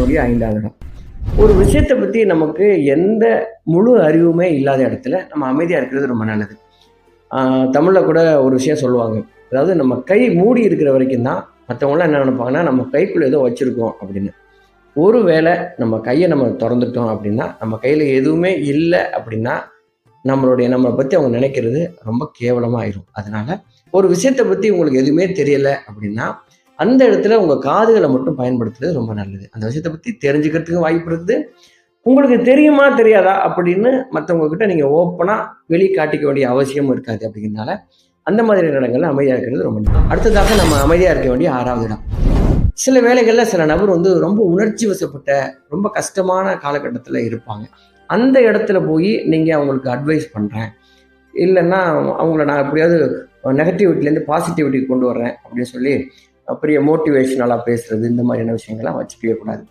5வது இடம். ஒரு விஷயத்தை பற்றி நமக்கு எந்த முழு அறிவுமே இல்லாத இடத்துல நம்ம அமைதியாக இருக்கிறது ரொம்ப நல்லது. தமிழில் கூட ஒரு விஷயம் சொல்லுவாங்க. அதாவது நம்ம கை மூடி இருக்கிற வரைக்கும் தான் மற்றவங்களாம் என்ன நினைப்பாங்கன்னா, நம்ம கைக்குள்ளே ஏதோ வச்சுருக்கோம் அப்படின்னு. ஒரு வேளை நம்ம கையை நம்ம திறந்துட்டோம் அப்படின்னா, நம்ம கையில் எதுவுமே இல்லை அப்படின்னா, நம்மளை பற்றி அவங்க நினைக்கிறது ரொம்ப கேவலமாக ஆயிரும். அதனால ஒரு விஷயத்தை பற்றி உங்களுக்கு எதுவுமே தெரியலை அப்படின்னா, அந்த இடத்துல உங்கள் காதுகளை மட்டும் பயன்படுத்துறது ரொம்ப நல்லது. அந்த விஷயத்தை பற்றி தெரிஞ்சுக்கிறதுக்கு வாய்ப்பு இருக்குது. உங்களுக்கு தெரியுமா தெரியாதா அப்படின்னு மற்றவங்க கிட்ட நீங்கள் ஓப்பனாக வெளியே காட்டிக்க வேண்டிய அவசியமும் இருக்காது. அப்படிங்கிறதுனால அந்த மாதிரி இடங்கள்ல அமைதியாக இருக்கிறது ரொம்ப நல்லது. அடுத்ததாக நம்ம அமைதியாக இருக்க வேண்டிய 6வது இடம். சில வேளைகளில் சில நபர் ரொம்ப உணர்ச்சி வசப்பட்ட ரொம்ப கஷ்டமான காலகட்டத்தில் இருப்பாங்க. அந்த இடத்துல போய் நீங்கள் அவங்களுக்கு அட்வைஸ் பண்ணுறேன், இல்லைன்னா அவங்கள நான் எப்படியாவது நெகட்டிவிட்டிலேருந்து பாசிட்டிவிட்டி கொண்டு வர்றேன் அப்படின்னு சொல்லி பெரிய மோட்டிவேஷனலாக பேசுறது, இந்த மாதிரியான விஷயங்கள்லாம் வச்சுக்கவே கூடாது.